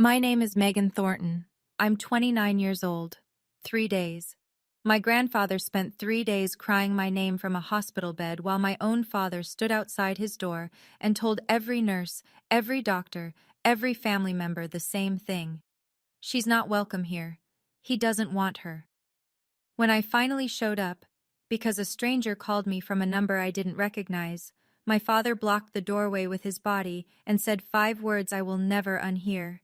My name is Megan Thornton. I'm 29 years old. 3 days. My grandfather spent 3 days crying my name from a hospital bed while my own father stood outside his door and told every nurse, every doctor, every family member the same thing. She's not welcome here. He doesn't want her. When I finally showed up, because a stranger called me from a number I didn't recognize, my father blocked the doorway with his body and said 5 words I will never unhear.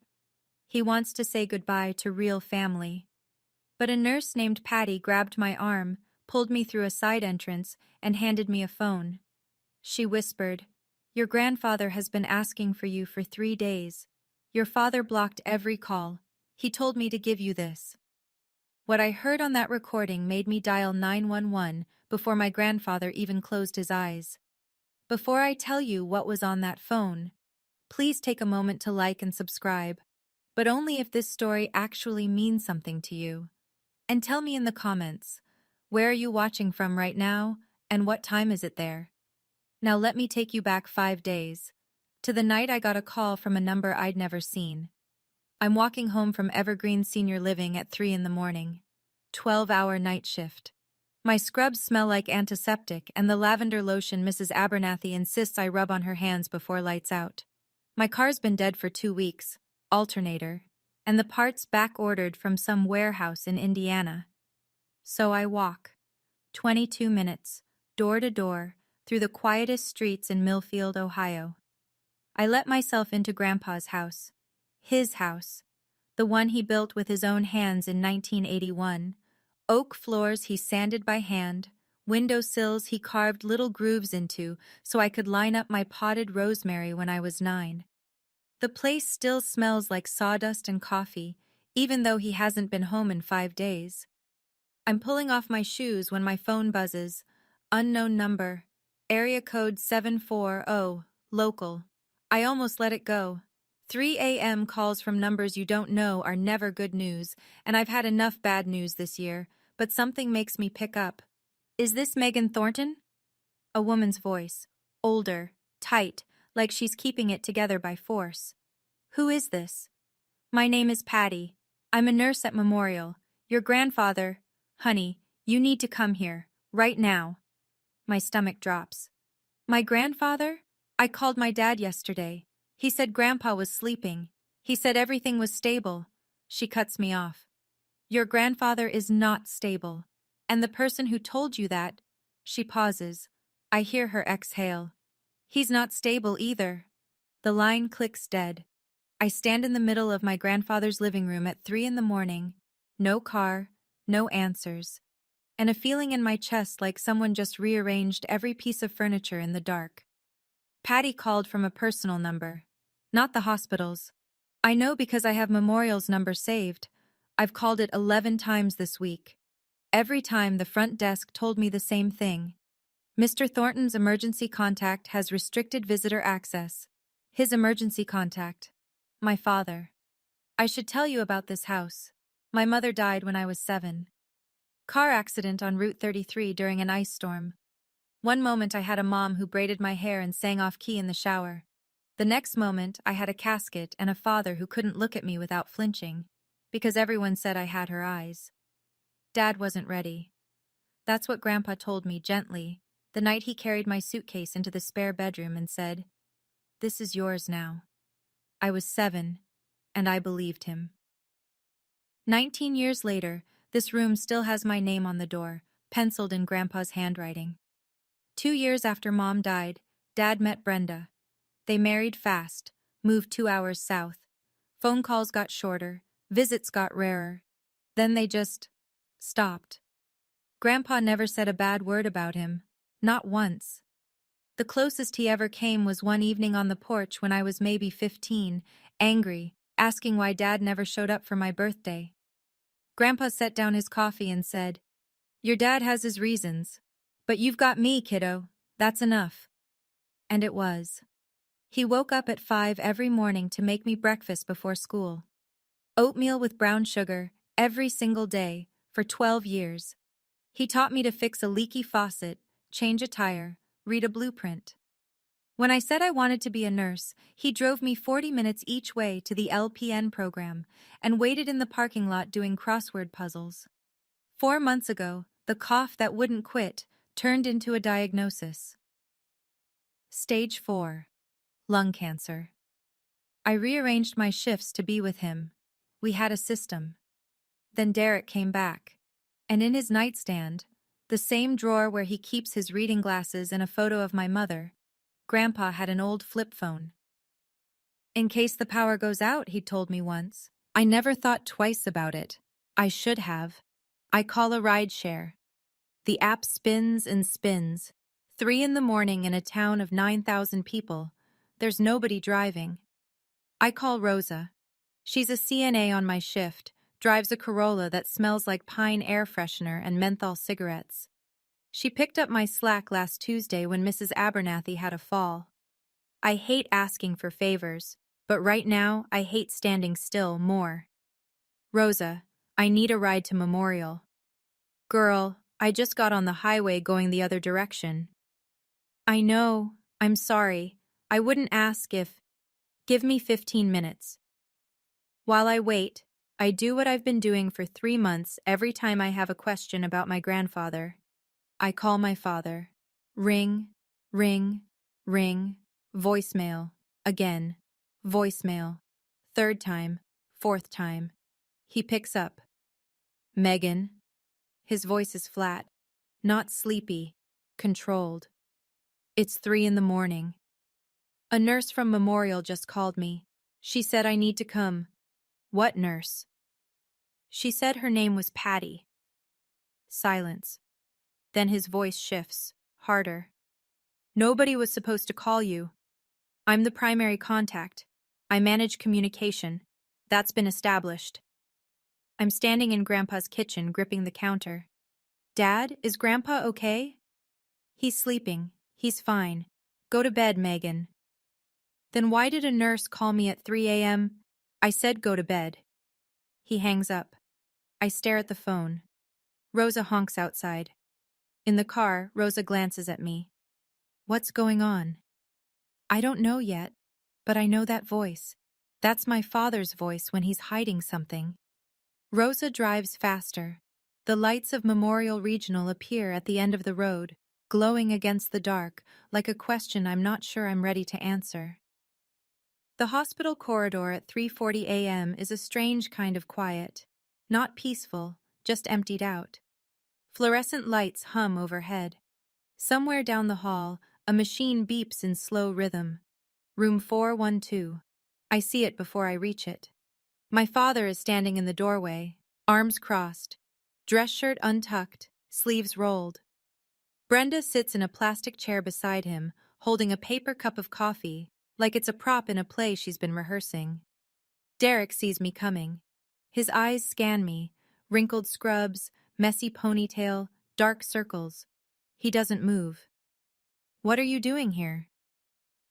He wants to say goodbye to real family. But a nurse named Patty grabbed my arm, pulled me through a side entrance, and handed me a phone. She whispered, "Your grandfather has been asking for you for 3 days. Your father blocked every call. He told me to give you this." What I heard on that recording made me dial 911 before my grandfather even closed his eyes. Before I tell you what was on that phone, please take a moment to like and subscribe, but only if this story actually means something to you. And tell me in the comments, where are you watching from right now, and what time is it there? Now let me take you back 5 days, to the night I got a call from a number I'd never seen. I'm walking home from Evergreen Senior Living at 3 in the morning. 12-hour night shift. My scrubs smell like antiseptic and the lavender lotion Mrs. Abernathy insists I rub on her hands before lights out. My car's been dead for 2 weeks, alternator, and the parts back-ordered from some warehouse in Indiana. So I walk. 22 minutes, door to door, through the quietest streets in Millfield, Ohio. I let myself into Grandpa's house. His house. The one he built with his own hands in 1981. Oak floors he sanded by hand, window sills he carved little grooves into so I could line up my potted rosemary when I was 9. The place still smells like sawdust and coffee, even though he hasn't been home in 5 days. I'm pulling off my shoes when my phone buzzes. Unknown number. Area code 740, local. I almost let it go. 3 a.m. calls from numbers you don't know are never good news, and I've had enough bad news this year, but something makes me pick up. "Is this Megan Thornton?" A woman's voice. Older, tight, like she's keeping it together by force. "Who is this?" "My name is Patty. I'm a nurse at Memorial. Your grandfather—" "Honey, you need to come here, right now." My stomach drops. "My grandfather? I called my dad yesterday. He said Grandpa was sleeping. He said everything was stable." She cuts me off. "Your grandfather is not stable. And the person who told you that—" She pauses. I hear her exhale. "He's not stable either." The line clicks dead. I stand in the middle of my grandfather's living room at 3 in the morning. No car, no answers. And a feeling in my chest like someone just rearranged every piece of furniture in the dark. Patty called from a personal number. Not the hospital's. I know because I have Memorial's number saved. I've called it 11 times this week. Every time the front desk told me the same thing. "Mr. Thornton's emergency contact has restricted visitor access." His emergency contact. My father. I should tell you about this house. My mother died when I was 7. Car accident on Route 33 during an ice storm. One moment I had a mom who braided my hair and sang off-key in the shower. The next moment I had a casket and a father who couldn't look at me without flinching, because everyone said I had her eyes. Dad wasn't ready. That's what Grandpa told me gently, the night he carried my suitcase into the spare bedroom and said, "This is yours now." I was 7, and I believed him. 19 years later, this room still has my name on the door, penciled in Grandpa's handwriting. 2 years after Mom died, Dad met Brenda. They married fast, moved 2 hours south. Phone calls got shorter, visits got rarer. Then they just stopped. Grandpa never said a bad word about him, not once. The closest he ever came was one evening on the porch when I was maybe 15, angry, asking why Dad never showed up for my birthday. Grandpa set down his coffee and said, "Your dad has his reasons, but you've got me, kiddo. That's enough." And it was. He woke up at 5 every morning to make me breakfast before school. Oatmeal with brown sugar, every single day, for 12 years. He taught me to fix a leaky faucet, change a tire, read a blueprint. When I said I wanted to be a nurse, he drove me 40 minutes each way to the LPN program and waited in the parking lot doing crossword puzzles. 4 months ago, the cough that wouldn't quit turned into a diagnosis. Stage 4. Lung cancer. I rearranged my shifts to be with him. We had a system. Then Derek came back. And in his nightstand, the same drawer where he keeps his reading glasses and a photo of my mother, Grandpa had an old flip phone. In case the power goes out, he told me once. I never thought twice about it. I should have. I call a rideshare. The app spins and spins. 3 in the morning in a town of 9,000 people. There's nobody driving. I call Rosa. She's a CNA on my shift, drives a Corolla that smells like pine air freshener and menthol cigarettes. She picked up my slack last Tuesday when Mrs. Abernathy had a fall. I hate asking for favors, but right now I hate standing still more. Rosa, I need a ride to Memorial. Girl, I just got on the highway going the other direction. I know, I'm sorry. I wouldn't ask if... Give me 15 minutes. While I wait, I do what I've been doing for 3 months every time I have a question about my grandfather. I call my father. Ring, ring, ring, voicemail, again, voicemail, 3rd time, 4th time. He picks up. Megan. His voice is flat, not sleepy, controlled. It's 3 in the morning. A nurse from Memorial just called me. She said I need to come. What nurse? She said her name was Patty. Silence. Then his voice shifts, harder. Nobody was supposed to call you. I'm the primary contact. I manage communication. That's been established. I'm standing in Grandpa's kitchen, gripping the counter. Dad, is Grandpa okay? He's sleeping. He's fine. Go to bed, Megan. Then why did a nurse call me at 3 a.m.? I said go to bed. He hangs up. I stare at the phone. Rosa honks outside. In the car, Rosa glances at me. What's going on? I don't know yet, but I know that voice. That's my father's voice when he's hiding something. Rosa drives faster. The lights of Memorial Regional appear at the end of the road, glowing against the dark, like a question I'm not sure I'm ready to answer. The hospital corridor at 3:40 a.m. is a strange kind of quiet. Not peaceful, just emptied out. Fluorescent lights hum overhead. Somewhere down the hall, a machine beeps in slow rhythm. Room 412. I see it before I reach it. My father is standing in the doorway, arms crossed, dress shirt untucked, sleeves rolled. Brenda sits in a plastic chair beside him, holding a paper cup of coffee, like it's a prop in a play she's been rehearsing. Derek sees me coming. His eyes scan me, wrinkled scrubs, messy ponytail, dark circles. He doesn't move. What are you doing here?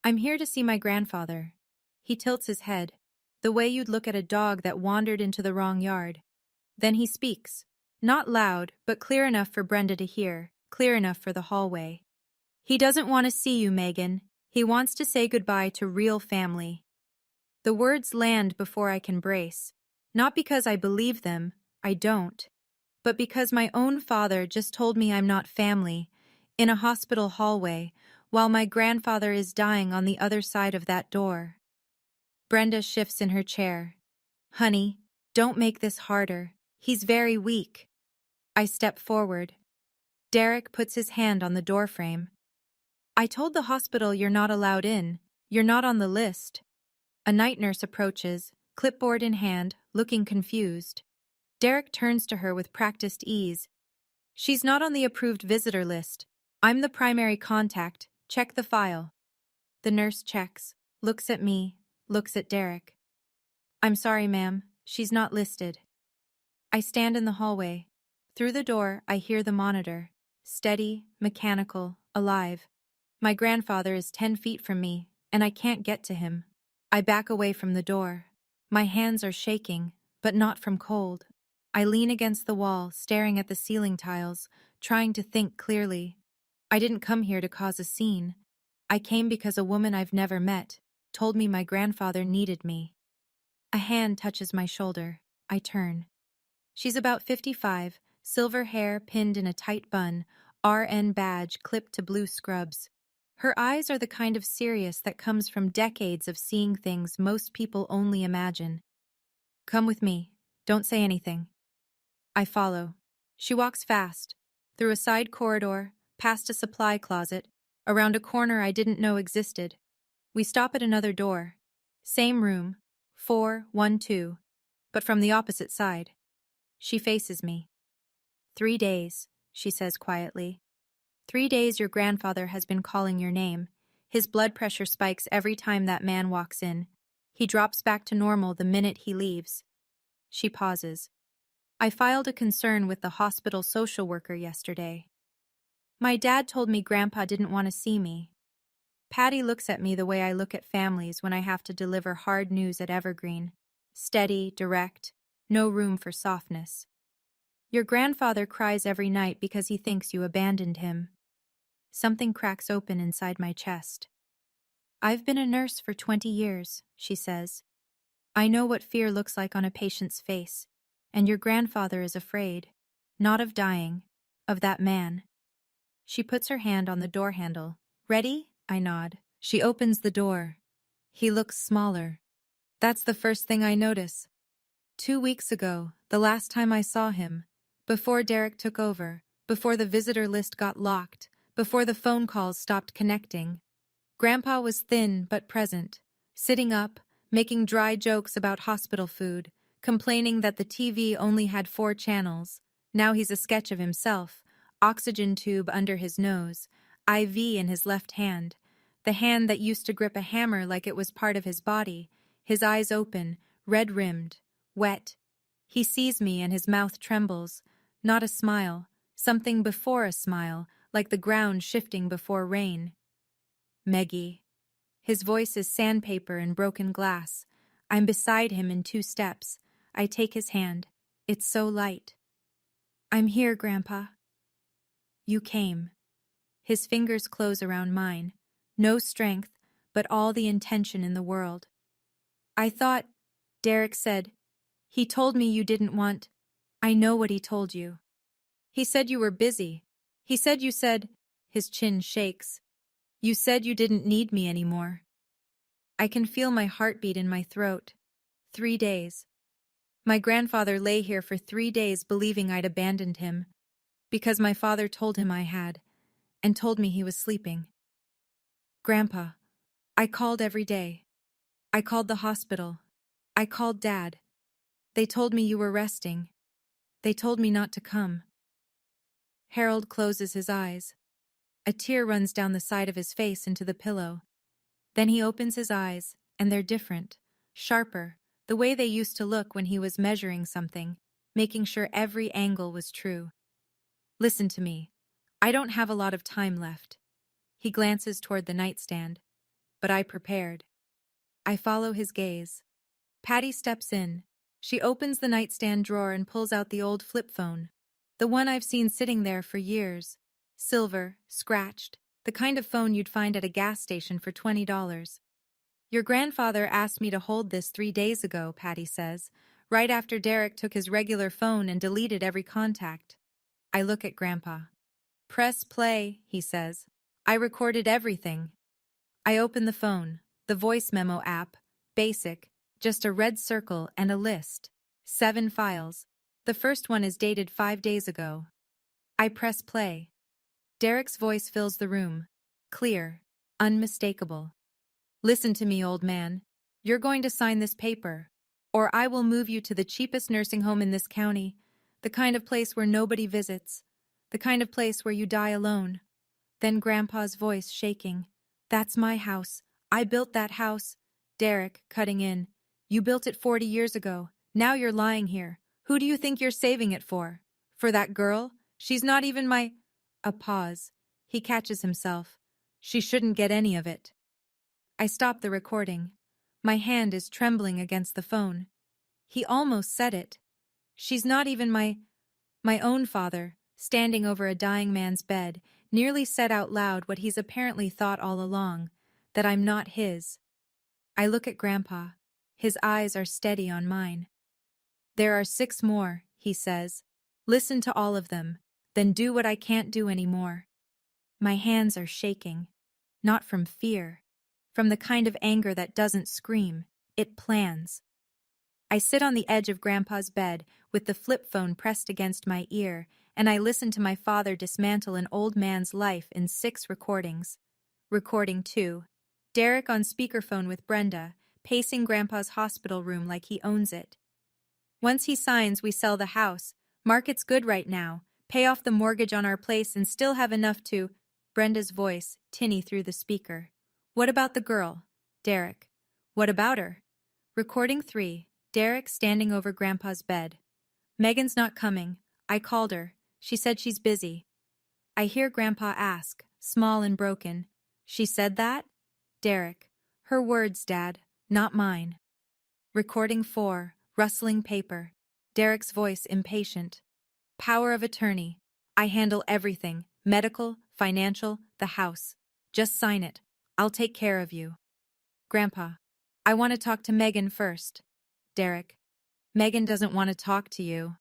I'm here to see my grandfather. He tilts his head, the way you'd look at a dog that wandered into the wrong yard. Then he speaks. Not loud, but clear enough for Brenda to hear, clear enough for the hallway. He doesn't want to see you, Megan. He wants to say goodbye to real family. The words land before I can brace. Not because I believe them, I don't. But because my own father just told me I'm not family, in a hospital hallway, while my grandfather is dying on the other side of that door. Brenda shifts in her chair. Honey, don't make this harder. He's very weak. I step forward. Derek puts his hand on the doorframe. I told the hospital you're not allowed in. You're not on the list. A night nurse approaches, clipboard in hand, looking confused. Derek turns to her with practiced ease. She's not on the approved visitor list. I'm the primary contact. Check the file. The nurse checks, looks at me, looks at Derek. I'm sorry, ma'am. She's not listed. I stand in the hallway. Through the door, I hear the monitor. Steady, mechanical, alive. My grandfather is 10 feet from me, and I can't get to him. I back away from the door. My hands are shaking, but not from cold. I lean against the wall, staring at the ceiling tiles, trying to think clearly. I didn't come here to cause a scene. I came because a woman I've never met told me my grandfather needed me. A hand touches my shoulder. I turn. She's about 55, silver hair pinned in a tight bun, RN badge clipped to blue scrubs. Her eyes are the kind of serious that comes from decades of seeing things most people only imagine. Come with me. Don't say anything. I follow. She walks fast, through a side corridor, past a supply closet, around a corner I didn't know existed. We stop at another door. Same room, 412, but from the opposite side. She faces me. 3 days, she says quietly. 3 days your grandfather has been calling your name. His blood pressure spikes every time that man walks in. He drops back to normal the minute he leaves. She pauses. I filed a concern with the hospital social worker yesterday. My dad told me Grandpa didn't want to see me. Patty looks at me the way I look at families when I have to deliver hard news at Evergreen. Steady, direct, no room for softness. Your grandfather cries every night because he thinks you abandoned him. Something cracks open inside my chest. I've been a nurse for 20 years, she says. I know what fear looks like on a patient's face, and your grandfather is afraid, not of dying, of that man. She puts her hand on the door handle. Ready? I nod. She opens the door. He looks smaller. That's the first thing I notice. 2 weeks ago, the last time I saw him, before Derek took over, before the visitor list got locked, before the phone calls stopped connecting, Grandpa was thin but present, sitting up, making dry jokes about hospital food, complaining that the TV only had 4 channels. Now he's a sketch of himself, oxygen tube under his nose, IV in his left hand, the hand that used to grip a hammer like it was part of his body, his eyes open, red-rimmed, wet. He sees me and his mouth trembles, not a smile, something before a smile, like the ground shifting before rain. Meggie. His voice is sandpaper and broken glass. I'm beside him in 2 steps. I take his hand. It's so light. I'm here, Grandpa. You came. His fingers close around mine. No strength, but all the intention in the world. I thought, Derek said, he told me you didn't want. I know what he told you. He said you were busy. He said you said, his chin shakes. You said you didn't need me anymore. I can feel my heartbeat in my throat. 3 days. My grandfather lay here for 3 days believing I'd abandoned him, because my father told him I had, and told me he was sleeping. Grandpa, I called every day. I called the hospital. I called Dad. They told me you were resting. They told me not to come. Harold closes his eyes. A tear runs down the side of his face into the pillow. Then he opens his eyes, and they're different, sharper, the way they used to look when he was measuring something, making sure every angle was true. Listen to me. I don't have a lot of time left. He glances toward the nightstand. But I prepared. I follow his gaze. Patty steps in. She opens the nightstand drawer and pulls out the old flip phone. The one I've seen sitting there for years. Silver, scratched, the kind of phone you'd find at a gas station for $20. Your grandfather asked me to hold this 3 days ago, Patty says, right after Derek took his regular phone and deleted every contact. I look at Grandpa. Press play, he says. I recorded everything. I open the phone, the voice memo app, basic, just a red circle and a list. 7 files. The first one is dated 5 days ago. I press play. Derek's voice fills the room. Clear, unmistakable. Listen to me, old man. You're going to sign this paper, or I will move you to the cheapest nursing home in this county, the kind of place where nobody visits, the kind of place where you die alone. Then Grandpa's voice shaking. That's my house. I built that house. Derek, cutting in. You built it 40 years ago. Now you're lying here. Who do you think you're saving it for? For that girl? She's not even my... A pause. He catches himself. She shouldn't get any of it. I stop the recording. My hand is trembling against the phone. He almost said it. She's not even my own father, standing over a dying man's bed, nearly said out loud what he's apparently thought all along, that I'm not his. I look at Grandpa. His eyes are steady on mine. There are 6 more, he says. Listen to all of them, then do what I can't do anymore. My hands are shaking. Not from fear. From the kind of anger that doesn't scream, it plans. I sit on the edge of Grandpa's bed with the flip phone pressed against my ear, and I listen to my father dismantle an old man's life in 6 recordings. Recording 2. Derek on speakerphone with Brenda, pacing Grandpa's hospital room like he owns it. Once he signs, we sell the house. Market's good right now. Pay off the mortgage on our place and still have enough to... Brenda's voice, tinny through the speaker. What about the girl? Derek. What about her? Recording 3. Derek standing over Grandpa's bed. Megan's not coming. I called her. She said she's busy. I hear Grandpa ask, small and broken. She said that? Derek. Her words, Dad, not mine. Recording 4. Rustling paper. Derek's voice impatient. Power of attorney. I handle everything. Medical, financial, the house. Just sign it. I'll take care of you. Grandpa. I want to talk to Megan first. Derek. Megan doesn't want to talk to you.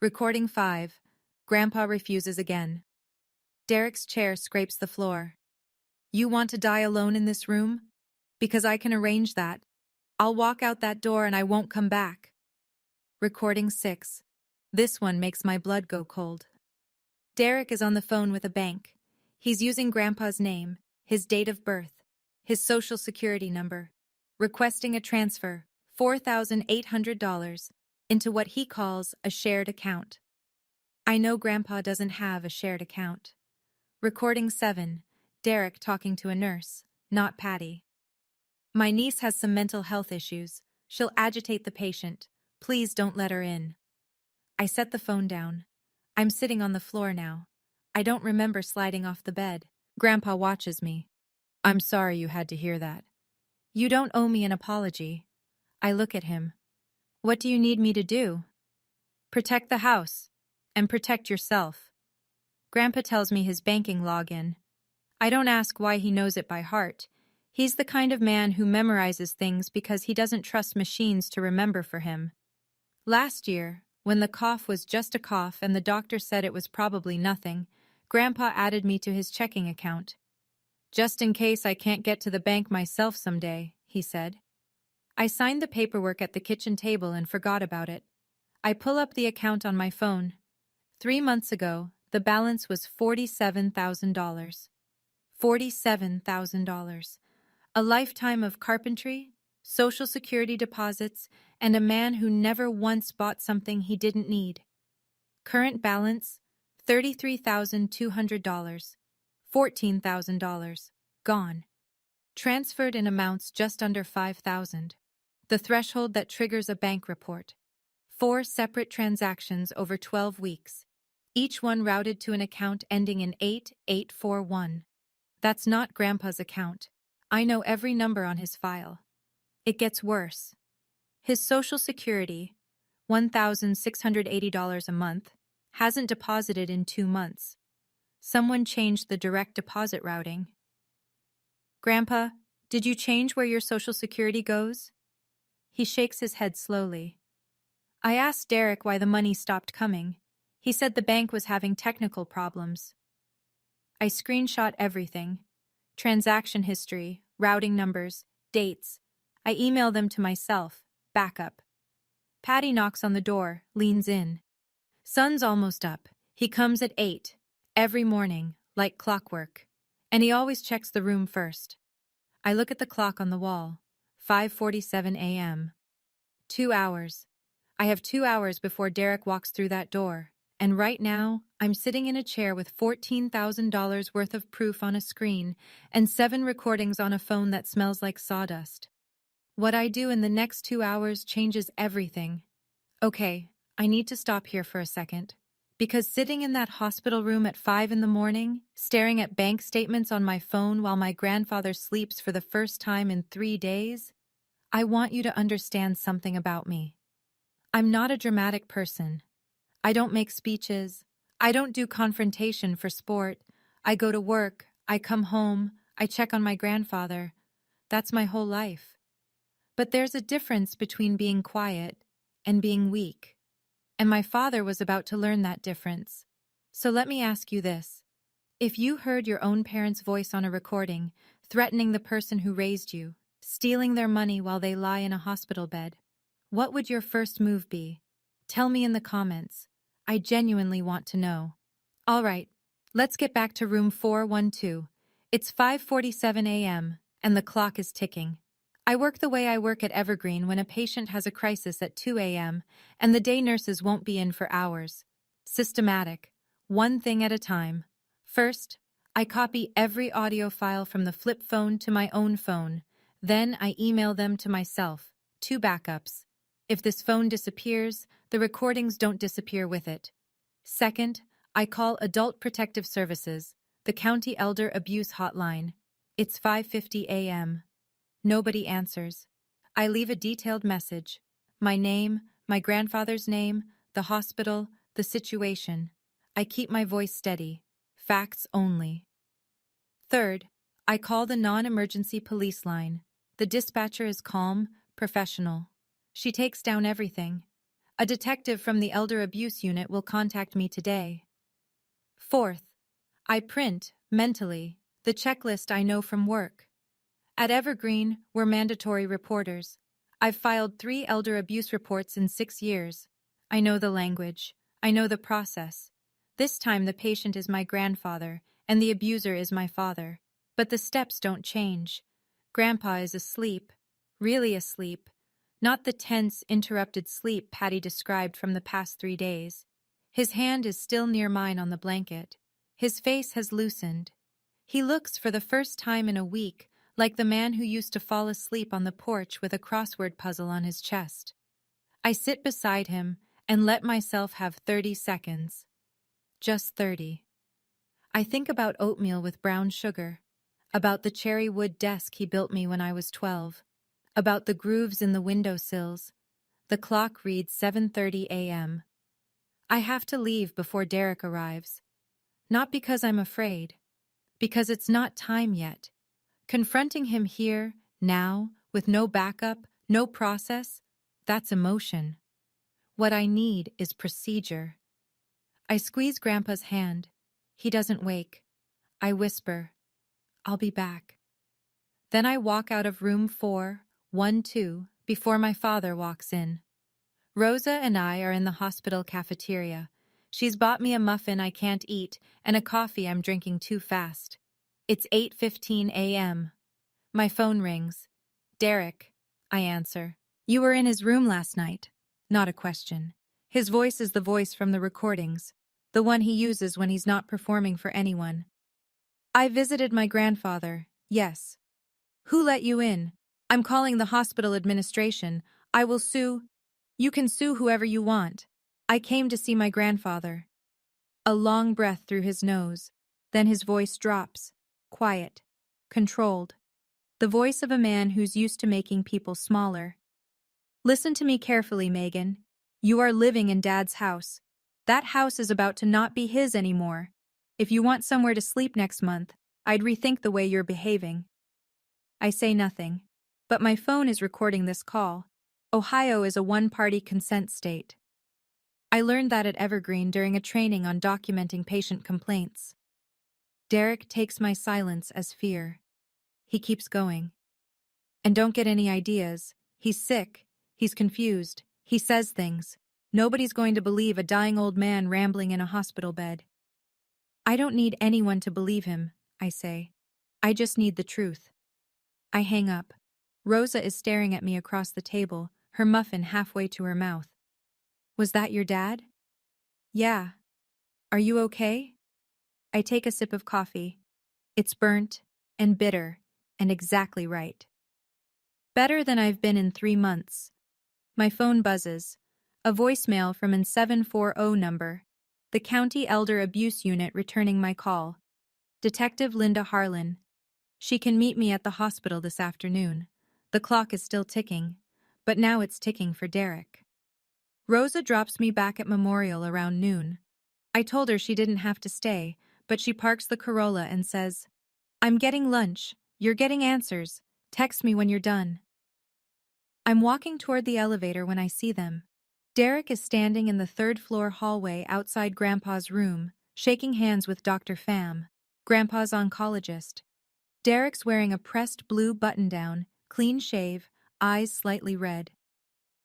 Recording 5. Grandpa refuses again. Derek's chair scrapes the floor. You want to die alone in this room? Because I can arrange that. I'll walk out that door and I won't come back. Recording 6. This one makes my blood go cold. Derek is on the phone with a bank. He's using Grandpa's name, his date of birth, his social security number, requesting a transfer, $4,800, into what he calls a shared account. I know Grandpa doesn't have a shared account. Recording 7. Derek talking to a nurse, not Patty. My niece has some mental health issues. She'll agitate the patient. Please don't let her in. I set the phone down. I'm sitting on the floor now. I don't remember sliding off the bed. Grandpa watches me. I'm sorry you had to hear that. You don't owe me an apology. I look at him. What do you need me to do? Protect the house. And protect yourself. Grandpa tells me his banking login. I don't ask why he knows it by heart. He's the kind of man who memorizes things because he doesn't trust machines to remember for him. Last year, when the cough was just a cough and the doctor said it was probably nothing, Grandpa added me to his checking account. Just in case I can't get to the bank myself someday, he said. I signed the paperwork at the kitchen table and forgot about it. I pull up the account on my phone. 3 months ago, the balance was $47,000. $47,000. A lifetime of carpentry, Social Security deposits, and a man who never once bought something he didn't need. Current balance, $33,200. $14,000. Gone. Transferred in amounts just under $5,000. The threshold that triggers a bank report. 4 separate transactions over 12 weeks. Each one routed to an account ending in 8841. That's not Grandpa's account. I know every number on his file. It gets worse. His Social Security, $1,680 a month, hasn't deposited in 2 months. Someone changed the direct deposit routing. Grandpa, did you change where your Social Security goes? He shakes his head slowly. I asked Derek why the money stopped coming. He said the bank was having technical problems. I screenshot everything. Transaction history, routing numbers, dates. I email them to myself. Backup. Patty knocks on the door, leans in. Sun's almost up. He comes at 8. Every morning, like clockwork. And he always checks the room first. I look at the clock on the wall. 5:47 a.m. 2 hours. I have 2 hours before Derek walks through that door. And right now, I'm sitting in a chair with $14,000 worth of proof on a screen and 7 recordings on a phone that smells like sawdust. What I do in the next 2 hours changes everything. Okay, I need to stop here for a second. Because sitting in that hospital room at 5 in the morning, staring at bank statements on my phone while my grandfather sleeps for the first time in 3 days, I want you to understand something about me. I'm not a dramatic person. I don't make speeches. I don't do confrontation for sport. I go to work, I come home, I check on my grandfather. That's my whole life. But there's a difference between being quiet and being weak. And my father was about to learn that difference. So let me ask you this. If you heard your own parents' voice on a recording, threatening the person who raised you, stealing their money while they lie in a hospital bed, what would your first move be? Tell me in the comments. I genuinely want to know. All right, let's get back to room 412. It's 5:47 a.m., and the clock is ticking. I work the way I work at Evergreen when a patient has a crisis at 2 a.m., and the day nurses won't be in for hours. Systematic, one thing at a time. First, I copy every audio file from the flip phone to my own phone. Then I email them to myself, 2 backups. If this phone disappears, the recordings don't disappear with it. Second, I call Adult Protective Services, the County Elder Abuse Hotline. It's 5:50 a.m. Nobody answers. I leave a detailed message. My name, my grandfather's name, the hospital, the situation. I keep my voice steady. Facts only. Third, I call the non-emergency police line. The dispatcher is calm, professional. She takes down everything. A detective from the Elder Abuse Unit will contact me today. Fourth, I print, mentally, the checklist I know from work. At Evergreen, we're mandatory reporters. I've filed 3 elder abuse reports in 6 years. I know the language. I know the process. This time the patient is my grandfather, and the abuser is my father. But the steps don't change. Grandpa is asleep. Really asleep. Not the tense, interrupted sleep Patty described from the past 3 days. His hand is still near mine on the blanket. His face has loosened. He looks for the first time in a week like the man who used to fall asleep on the porch with a crossword puzzle on his chest. I sit beside him and let myself have 30 seconds. Just 30. I think about oatmeal with brown sugar, about the cherry wood desk he built me when I was 12, about the grooves in the windowsills. The clock reads 7:30 a.m. I have to leave before Derek arrives. Not because I'm afraid, because it's not time yet. Confronting him here, now, with no backup, no process, that's emotion. What I need is procedure. I squeeze Grandpa's hand. He doesn't wake. I whisper, I'll be back. Then I walk out of room 412 before my father walks in. Rosa and I are in the hospital cafeteria. She's bought me a muffin I can't eat and a coffee I'm drinking too fast. It's 8:15 a.m. My phone rings. Derek, I answer. You were in his room last night. Not a question. His voice is the voice from the recordings, the one he uses when he's not performing for anyone. I visited my grandfather, yes. Who let you in? I'm calling the hospital administration. I will sue. You can sue whoever you want. I came to see my grandfather. A long breath through his nose. Then his voice drops. Quiet. Controlled. The voice of a man who's used to making people smaller. Listen to me carefully, Megan. You are living in Dad's house. That house is about to not be his anymore. If you want somewhere to sleep next month, I'd rethink the way you're behaving. I say nothing, but my phone is recording this call. Ohio is a one-party consent state. I learned that at Evergreen during a training on documenting patient complaints. Derek takes my silence as fear. He keeps going. And don't get any ideas. He's sick. He's confused. He says things. Nobody's going to believe a dying old man rambling in a hospital bed. I don't need anyone to believe him, I say. I just need the truth. I hang up. Rosa is staring at me across the table, her muffin halfway to her mouth. Was that your dad? Yeah. Are you okay? I take a sip of coffee. It's burnt and bitter and exactly right. Better than I've been in 3 months. My phone buzzes. A voicemail from an 740 number. The County Elder Abuse Unit returning my call. Detective Linda Harlan. She can meet me at the hospital this afternoon. The clock is still ticking, but now it's ticking for Derek. Rosa drops me back at Memorial around noon. I told her she didn't have to stay, but she parks the Corolla and says, "I'm getting lunch. You're getting answers. Text me when you're done." I'm walking toward the elevator when I see them. Derek is standing in the third-floor hallway outside Grandpa's room, shaking hands with Dr. Pham, Grandpa's oncologist. Derek's wearing a pressed blue button-down, clean shave, eyes slightly red.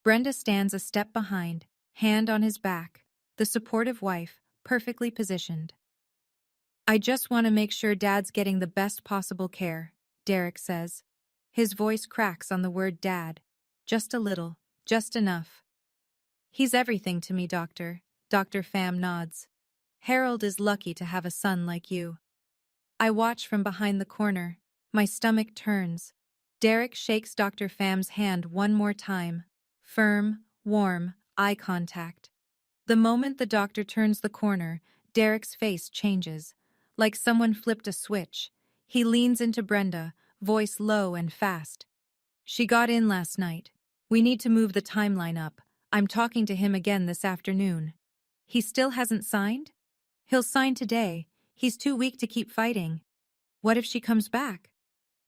Brenda stands a step behind, hand on his back, the supportive wife, perfectly positioned. "I just want to make sure Dad's getting the best possible care," Derek says. His voice cracks on the word dad. "Just a little, just enough." "He's everything to me, Doctor." Dr. Pham nods. "Harold is lucky to have a son like you." I watch from behind the corner. My stomach turns. Derek shakes Dr. Pham's hand one more time. Firm, warm, eye contact. The moment the doctor turns the corner, Derek's face changes. Like someone flipped a switch. He leans into Brenda, voice low and fast. "She got in last night. We need to move the timeline up. I'm talking to him again this afternoon." "He still hasn't signed?" "He'll sign today. He's too weak to keep fighting." "What if she comes back?"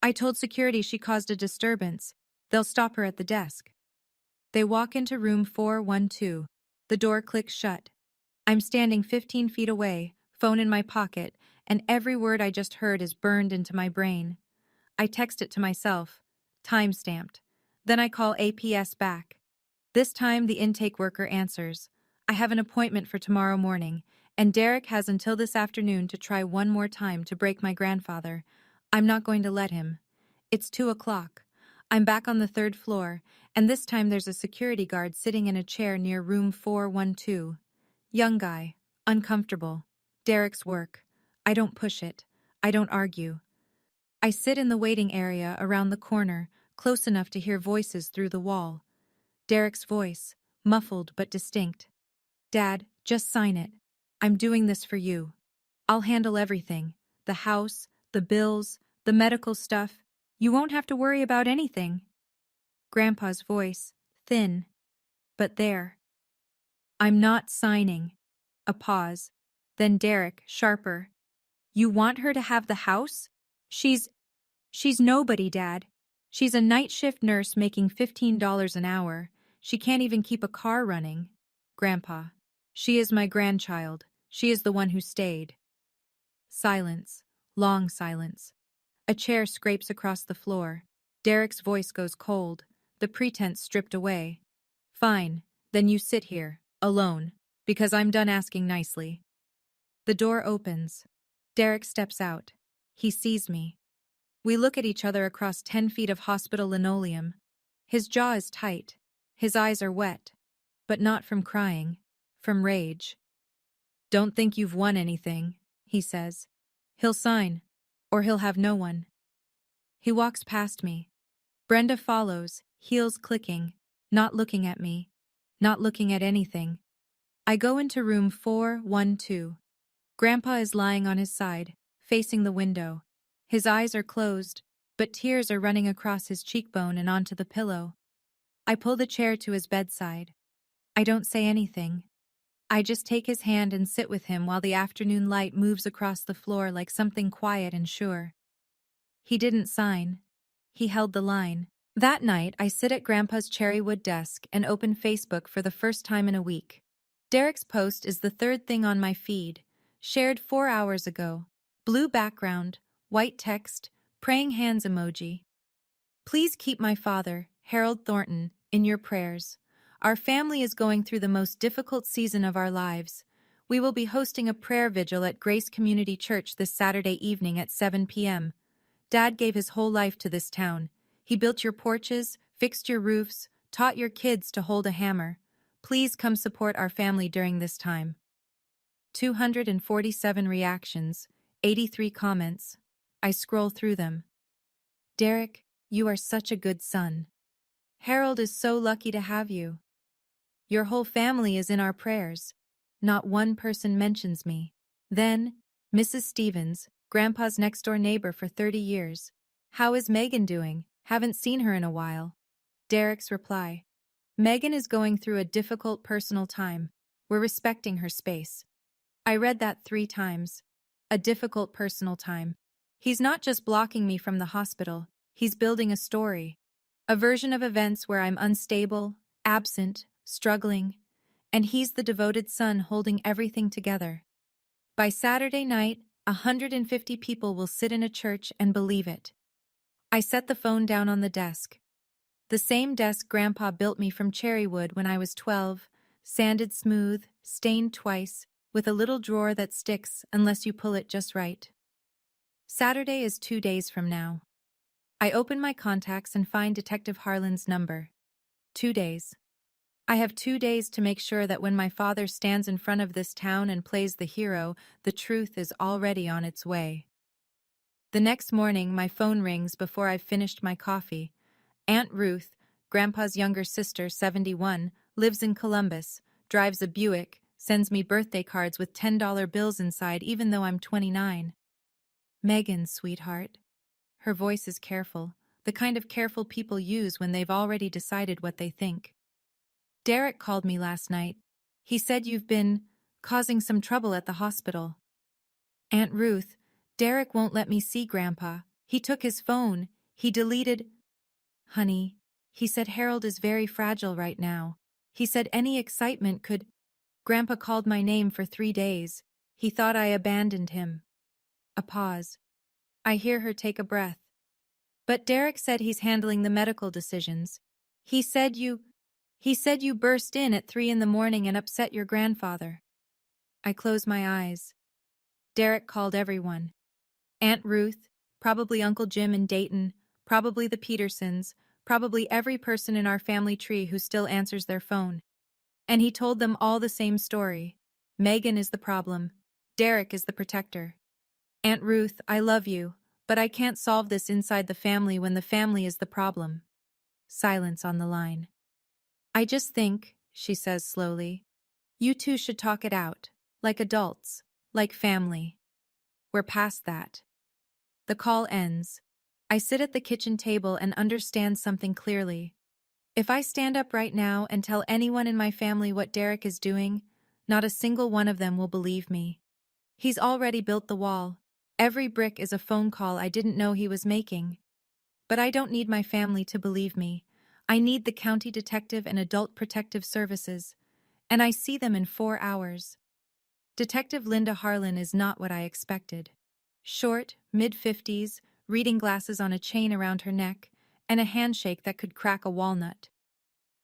"I told security she caused a disturbance. They'll stop her at the desk." They walk into room 412. The door clicks shut. I'm standing 15 feet away, phone in my pocket, and every word I just heard is burned into my brain. I text it to myself, time-stamped. Then I call APS back. This time the intake worker answers. "I have an appointment for tomorrow morning, and Derek has until this afternoon to try one more time to break my grandfather. I'm not going to let him." It's 2 o'clock. I'm back on the third floor, and this time there's a security guard sitting in a chair near room 412. Young guy, uncomfortable. Derek's work. I don't push it. I don't argue. I sit in the waiting area around the corner, close enough to hear voices through the wall. Derek's voice, muffled but distinct. "Dad, just sign it. I'm doing this for you. I'll handle everything. The house, the bills, the medical stuff. You won't have to worry about anything." Grandpa's voice, thin, but there. "I'm not signing." A pause. Then Derek, sharper. "You want her to have the house? She's nobody, Dad. She's a night shift nurse making $15 an hour. She can't even keep a car running." Grandpa. "She is my grandchild. She is the one who stayed." Silence. Long silence. A chair scrapes across the floor. Derek's voice goes cold, the pretense stripped away. "Fine, then you sit here, alone, because I'm done asking nicely." The door opens. Derek steps out. He sees me. We look at each other across 10 feet of hospital linoleum. His jaw is tight. His eyes are wet. But not from crying. From rage. "Don't think you've won anything," he says. "He'll sign. Or he'll have no one." He walks past me. Brenda follows, heels clicking, not looking at me, not looking at anything. I go into room 412. Grandpa is lying on his side, facing the window. His eyes are closed, but tears are running across his cheekbone and onto the pillow. I pull the chair to his bedside. I don't say anything. I just take his hand and sit with him while the afternoon light moves across the floor like something quiet and sure. He didn't sign. He held the line. That night, I sit at Grandpa's cherrywood desk and open Facebook for the first time in a week. Derek's post is the third thing on my feed, shared 4 hours ago. Blue background, white text, praying hands emoji. "Please keep my father, Harold Thornton, in your prayers. Our family is going through the most difficult season of our lives. We will be hosting a prayer vigil at Grace Community Church this Saturday evening at 7 p.m. Dad gave his whole life to this town. He built your porches, fixed your roofs, taught your kids to hold a hammer. Please come support our family during this time." 247 reactions, 83 comments. I scroll through them. "Derek, you are such a good son. Harold is so lucky to have you. Your whole family is in our prayers. Not one person mentions me." Then, Mrs. Stevens, Grandpa's next-door neighbor for 30 years. "How is Megan doing? Haven't seen her in a while." Derek's reply. "Megan is going through a difficult personal time. We're respecting her space." I read that 3 times. A difficult personal time. He's not just blocking me from the hospital, he's building a story. A version of events where I'm unstable, absent, struggling, and he's the devoted son holding everything together. By Saturday night, 150 people will sit in a church and believe it. I set the phone down on the desk. The same desk Grandpa built me from cherry wood when I was 12, sanded smooth, stained twice, with a little drawer that sticks unless you pull it just right. Saturday is 2 days from now. I open my contacts and find Detective Harlan's number. 2 days. I have 2 days to make sure that when my father stands in front of this town and plays the hero, the truth is already on its way. The next morning, my phone rings before I've finished my coffee. Aunt Ruth, Grandpa's younger sister, 71, lives in Columbus, drives a Buick, sends me birthday cards with $10 bills inside even though I'm 29. Megan, sweetheart. Her voice is careful, the kind of careful people use when they've already decided what they think. Derek called me last night. He said you've been causing some trouble at the hospital. Aunt Ruth, Derek won't let me see Grandpa. He took his phone. He deleted... Honey, he said Harold is very fragile right now. He said any excitement could... Grandpa called my name for 3 days. He thought I abandoned him. A pause. I hear her take a breath. But Derek said he's handling the medical decisions. He said you burst in at 3 in the morning and upset your grandfather. I close my eyes. Derek called everyone. Aunt Ruth, probably Uncle Jim in Dayton, probably the Petersons, probably every person in our family tree who still answers their phone. And he told them all the same story. Megan is the problem. Derek is the protector. Aunt Ruth, I love you, but I can't solve this inside the family when the family is the problem. Silence on the line. I just think, she says slowly, you two should talk it out, like adults, like family. We're past that. The call ends. I sit at the kitchen table and understand something clearly. If I stand up right now and tell anyone in my family what Derek is doing, not a single one of them will believe me. He's already built the wall. Every brick is a phone call I didn't know he was making. But I don't need my family to believe me. I need the county detective and adult protective services. And I see them in 4 hours. Detective Linda Harlan is not what I expected. Short, mid-50s, reading glasses on a chain around her neck, and a handshake that could crack a walnut.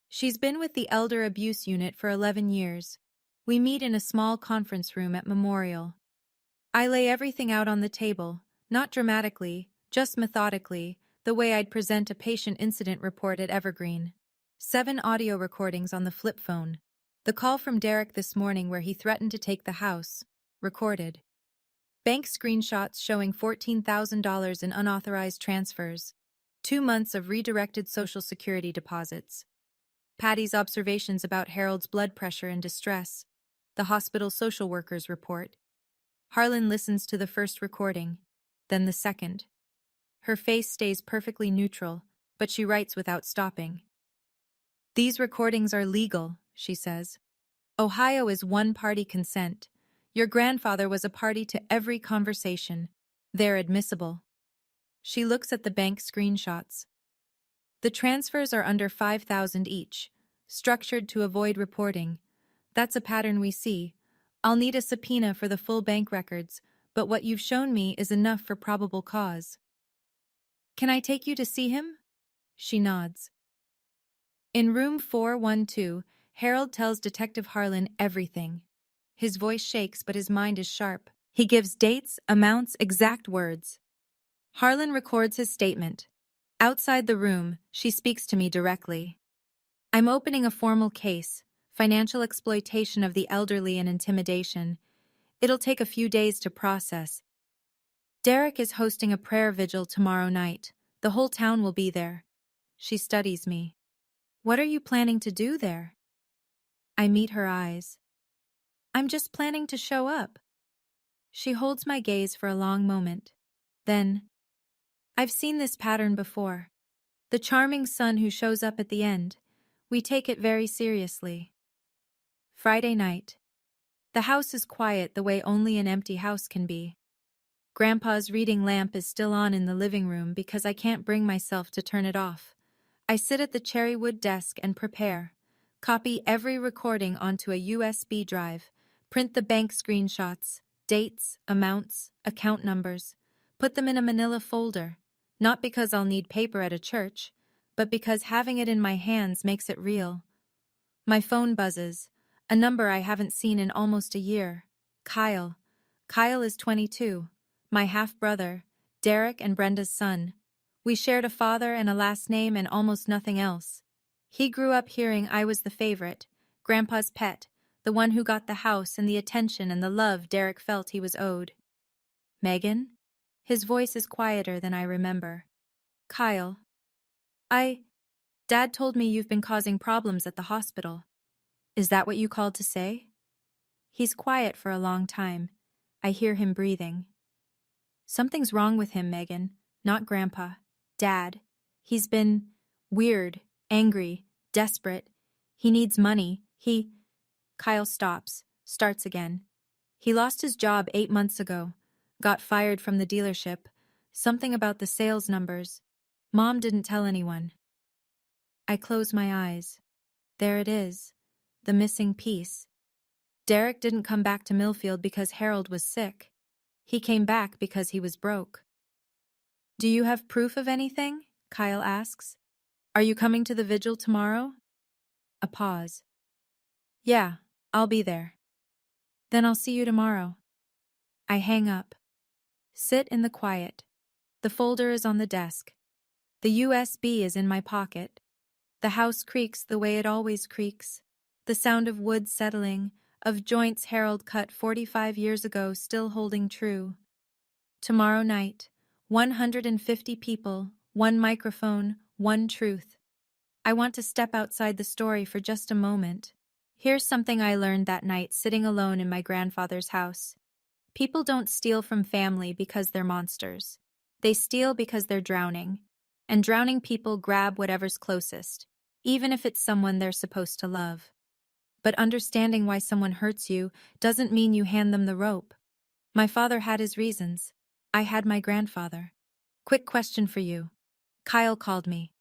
She's been with the Elder Abuse Unit for 11 years. We meet in a small conference room at Memorial. I lay everything out on the table, not dramatically, just methodically, the way I'd present a patient incident report at Evergreen. 7 audio recordings on the flip phone. The call from Derek this morning where he threatened to take the house. Recorded. Bank screenshots showing $14,000 in unauthorized transfers. 2 months of redirected Social Security deposits. Patty's observations about Harold's blood pressure and distress. The hospital social workers report. Harlan listens to the first recording, then the second. Her face stays perfectly neutral, but she writes without stopping. These recordings are legal, she says. Ohio is one-party consent. Your grandfather was a party to every conversation. They're admissible. She looks at the bank screenshots. The transfers are under $5,000 each, structured to avoid reporting. That's a pattern we see. I'll need a subpoena for the full bank records, but what you've shown me is enough for probable cause. Can I take you to see him? She nods. In room 412, Harold tells Detective Harlan everything. His voice shakes, but his mind is sharp. He gives dates, amounts, exact words. Harlan records his statement. Outside the room, she speaks to me directly. I'm opening a formal case, financial exploitation of the elderly and intimidation. It'll take a few days to process. Derek is hosting a prayer vigil tomorrow night. The whole town will be there. She studies me. What are you planning to do there? I meet her eyes. I'm just planning to show up. She holds my gaze for a long moment. Then, I've seen this pattern before. The charming son who shows up at the end. We take it very seriously. Friday night. The house is quiet the way only an empty house can be. Grandpa's reading lamp is still on in the living room because I can't bring myself to turn it off. I sit at the cherry wood desk and prepare. Copy every recording onto a USB drive. Print the bank screenshots, dates, amounts, account numbers. Put them in a manila folder. Not because I'll need paper at a church, but because having it in my hands makes it real. My phone buzzes. A number I haven't seen in almost a year. Kyle. Kyle is 22. My half-brother, Derek and Brenda's son. We shared a father and a last name and almost nothing else. He grew up hearing I was the favorite, Grandpa's pet, the one who got the house and the attention and the love Derek felt he was owed. Megan? His voice is quieter than I remember. Kyle. Dad told me you've been causing problems at the hospital. Is that what you called to say? He's quiet for a long time. I hear him breathing. Something's wrong with him, Megan. Not Grandpa. Dad. He's been weird, angry, desperate. He needs money. Kyle stops, starts again. He lost his job 8 months ago. Got fired from the dealership. Something about the sales numbers. Mom didn't tell anyone. I close my eyes. There it is. The missing piece. Derek didn't come back to Millfield because Harold was sick. He came back because he was broke. Do you have proof of anything? Kyle asks. Are you coming to the vigil tomorrow? A pause. Yeah, I'll be there. Then I'll see you tomorrow. I hang up. Sit in the quiet. The folder is on the desk. The USB is in my pocket. The house creaks the way it always creaks. The sound of wood settling, of joints Harold cut 45 years ago still holding true. Tomorrow night, 150 people, one microphone, one truth. I want to step outside the story for just a moment. Here's something I learned that night sitting alone in my grandfather's house. People don't steal from family because they're monsters. They steal because they're drowning. And drowning people grab whatever's closest, even if it's someone they're supposed to love. But understanding why someone hurts you doesn't mean you hand them the rope. My father had his reasons. I had my grandfather. Quick question for you. Kyle called me.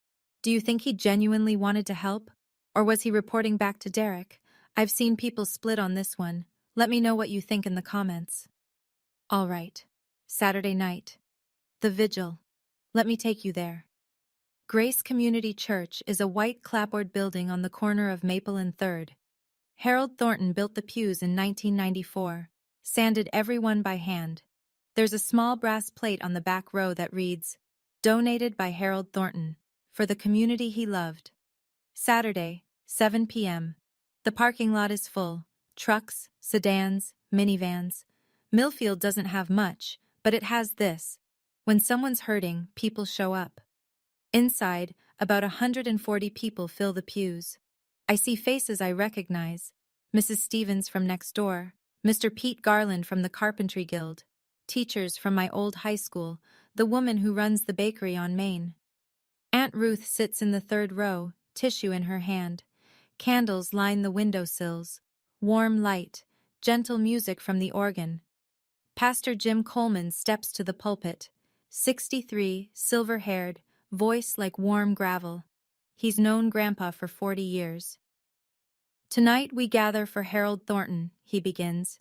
Do you think he genuinely wanted to help? Or was he reporting back to Derek? I've seen people split on this one. Let me know what you think in the comments. All right. Saturday night. The vigil. Let me take you there. Grace Community Church is a white clapboard building on the corner of Maple and 3rd. Harold Thornton built the pews in 1994, sanded every one by hand. There's a small brass plate on the back row that reads, "Donated by Harold Thornton, for the community he loved." Saturday, 7 p.m. The parking lot is full. Trucks, sedans, minivans. Millfield doesn't have much, but it has this. When someone's hurting, people show up. Inside, about 140 people fill the pews. I see faces I recognize. Mrs. Stevens from next door, Mr. Pete Garland from the Carpentry Guild, teachers from my old high school, the woman who runs the bakery on Main. Aunt Ruth sits in the 3rd row, tissue in her hand. Candles line the windowsills. Warm light, gentle music from the organ. Pastor Jim Coleman steps to the pulpit. 63, silver-haired, voice like warm gravel. He's known Grandpa for 40 years. Tonight we gather for Harold Thornton, he begins.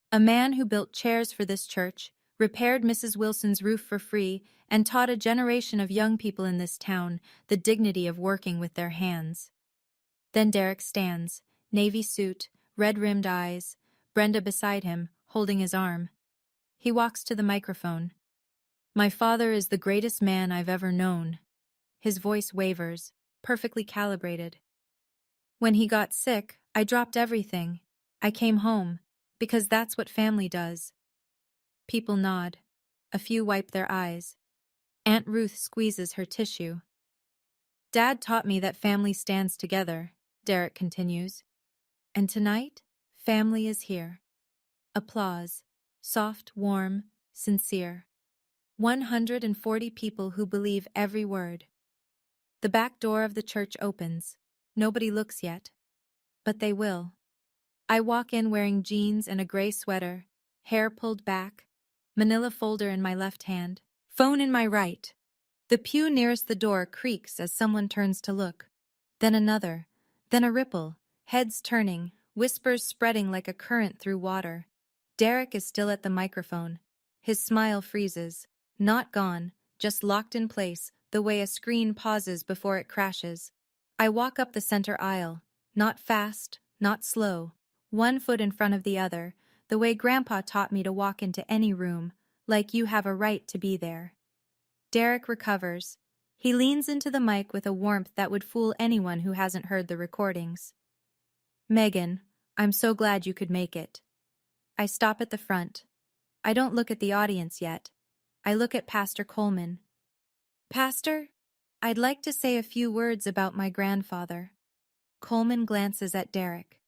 A man who built chairs for this church, repaired Mrs. Wilson's roof for free, and taught a generation of young people in this town the dignity of working with their hands. Then Derek stands, navy suit, red-rimmed eyes, Brenda beside him, holding his arm. He walks to the microphone. My father is the greatest man I've ever known. His voice wavers, perfectly calibrated. When he got sick, I dropped everything. I came home, because that's what family does. People nod. A few wipe their eyes. Aunt Ruth squeezes her tissue. Dad taught me that family stands together, Derek continues. And tonight, family is here. Applause. Soft, warm, sincere. 140 people who believe every word. The back door of the church opens. Nobody looks yet. But they will. I walk in wearing jeans and a gray sweater, hair pulled back, manila folder in my left hand, phone in my right. The pew nearest the door creaks as someone turns to look. Then another, then a ripple, heads turning, whispers spreading like a current through water. Derek is still at the microphone. His smile freezes. Not gone, just locked in place, the way a screen pauses before it crashes. I walk up the center aisle. Not fast, not slow. One foot in front of the other, the way Grandpa taught me to walk into any room, like you have a right to be there. Derek recovers. He leans into the mic with a warmth that would fool anyone who hasn't heard the recordings. Megan, I'm so glad you could make it. I stop at the front. I don't look at the audience yet. I look at Pastor Coleman. Pastor, I'd like to say a few words about my grandfather. Coleman glances at Derek.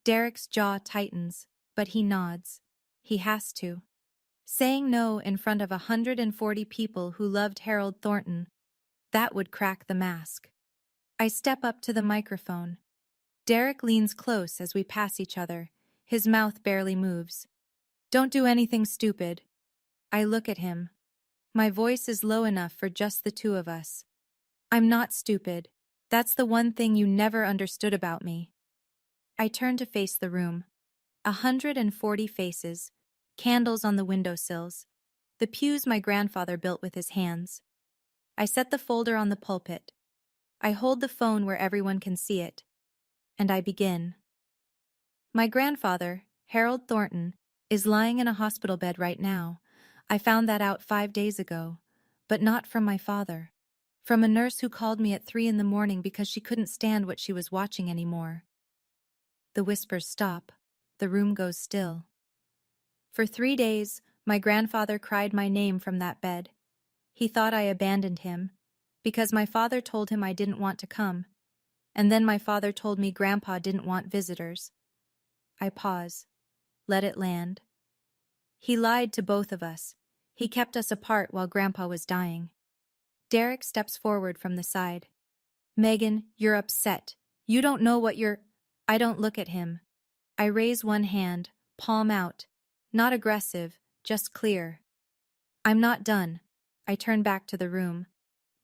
Derek's jaw tightens, but he nods. He has to. Saying no in front of 140 people who loved Harold Thornton, that would crack the mask. I step up to the microphone. Derek leans close as we pass each other. His mouth barely moves. Don't do anything stupid. I look at him. My voice is low enough for just the two of us. I'm not stupid. That's the one thing you never understood about me. I turn to face the room. 140 faces, candles on the windowsills, the pews my grandfather built with his hands. I set the folder on the pulpit. I hold the phone where everyone can see it. And I begin. My grandfather, Harold Thornton, is lying in a hospital bed right now. I found that out 5 days ago, but not from my father. From a nurse who called me at 3 in the morning because she couldn't stand what she was watching anymore. The whispers stop. The room goes still. For 3 days, my grandfather cried my name from that bed. He thought I abandoned him, because my father told him I didn't want to come. And then my father told me Grandpa didn't want visitors. I pause. Let it land. He lied to both of us. He kept us apart while Grandpa was dying. Derek steps forward from the side. Megan, you're upset. You don't know what you're... I don't look at him. I raise one hand, palm out. Not aggressive, just clear. I'm not done. I turn back to the room.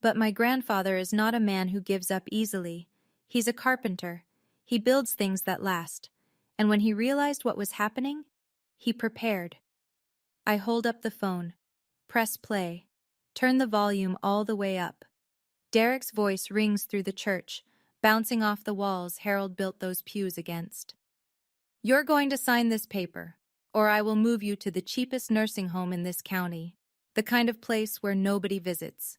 But my grandfather is not a man who gives up easily. He's a carpenter. He builds things that last. And when he realized what was happening, he prepared. I hold up the phone. Press play. Turn the volume all the way up. Derek's voice rings through the church, bouncing off the walls Harold built those pews against. You're going to sign this paper, or I will move you to the cheapest nursing home in this county, the kind of place where nobody visits.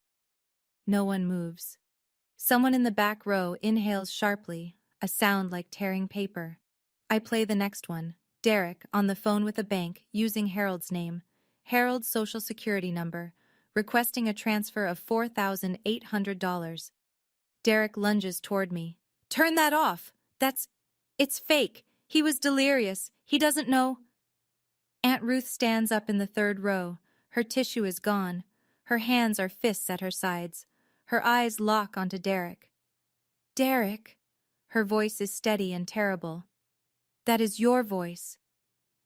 No one moves. Someone in the back row inhales sharply, a sound like tearing paper. I play the next one. Derek, on the phone with a bank, using Harold's name, Harold's social security number, requesting a transfer of $4,800. Derek lunges toward me. Turn that off! It's fake! He was delirious. He doesn't know. Aunt Ruth stands up in the third row. Her tissue is gone. Her hands are fists at her sides. Her eyes lock onto Derek. Derek! Her voice is steady and terrible. That is your voice.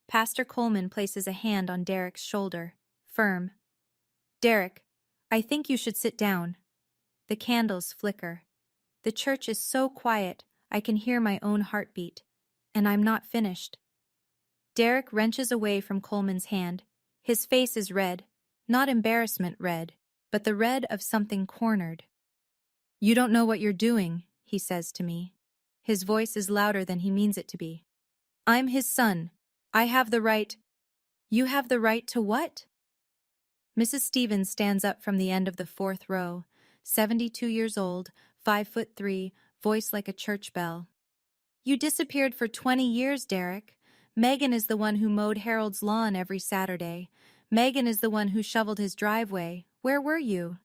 Pastor Coleman places a hand on Derek's shoulder, firm. Derek, I think you should sit down. The candles flicker. The church is so quiet, I can hear my own heartbeat. And I'm not finished. Derek wrenches away from Coleman's hand. His face is red, not embarrassment red, but the red of something cornered. You don't know what you're doing, he says to me. His voice is louder than he means it to be. I'm his son. I have the right. You have the right to what? Mrs. Stevens stands up from the end of the fourth row, 72 years old, 5'3", voice like a church bell. You disappeared for 20 years, Derek. Megan is the one who mowed Harold's lawn every Saturday. Megan is the one who shoveled his driveway. Where were you?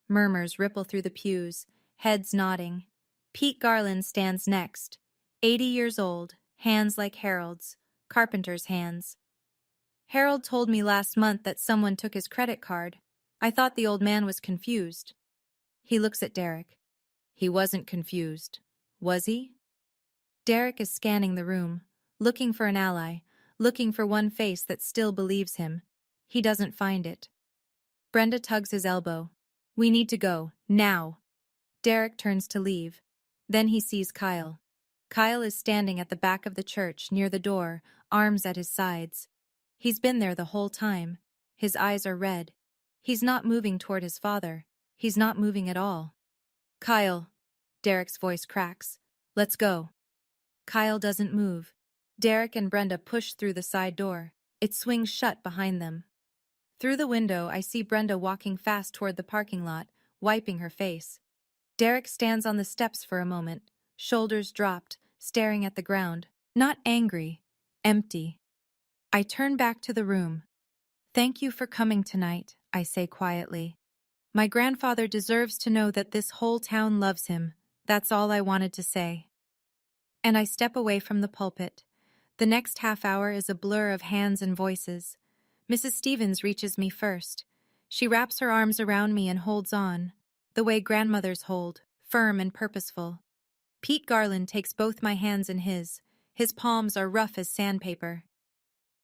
Murmurs ripple through the pews, heads nodding. Pete Garland stands next, 80 years old, hands like Harold's, carpenter's hands. Harold told me last month that someone took his credit card. I thought the old man was confused. He looks at Derek. He wasn't confused, was he? Derek is scanning the room, looking for an ally, looking for one face that still believes him. He doesn't find it. Brenda tugs his elbow. We need to go, now. Derek turns to leave. Then he sees Kyle. Kyle is standing at the back of the church, near the door, arms at his sides. He's been there the whole time. His eyes are red. He's not moving toward his father. He's not moving at all. Kyle. Derek's voice cracks. Let's go. Kyle doesn't move. Derek and Brenda push through the side door. It swings shut behind them. Through the window, I see Brenda walking fast toward the parking lot, wiping her face. Derek stands on the steps for a moment, shoulders dropped, staring at the ground. Not angry, empty. I turn back to the room. Thank you for coming tonight, I say quietly. My grandfather deserves to know that this whole town loves him. That's all I wanted to say. And I step away from the pulpit. The next half hour is a blur of hands and voices. Mrs. Stevens reaches me first. She wraps her arms around me and holds on, the way grandmothers hold, firm and purposeful. Pete Garland takes both my hands in his. His palms are rough as sandpaper.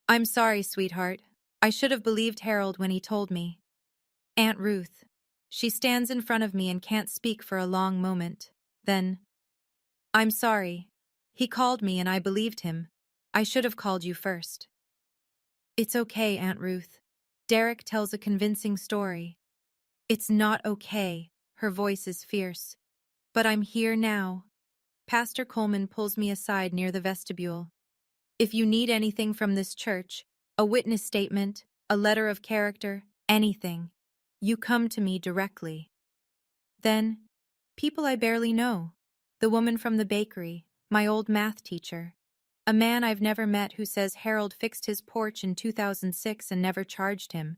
I'm sorry, sweetheart. I should have believed Harold when he told me. Aunt Ruth. She stands in front of me and can't speak for a long moment. Then, I'm sorry. He called me and I believed him. I should have called you first. It's okay, Aunt Ruth. Derek tells a convincing story. It's not okay. Her voice is fierce. But I'm here now. Pastor Coleman pulls me aside near the vestibule. If you need anything from this church, a witness statement, a letter of character, anything, you come to me directly. Then, people I barely know. The woman from the bakery, my old math teacher. A man I've never met who says Harold fixed his porch in 2006 and never charged him.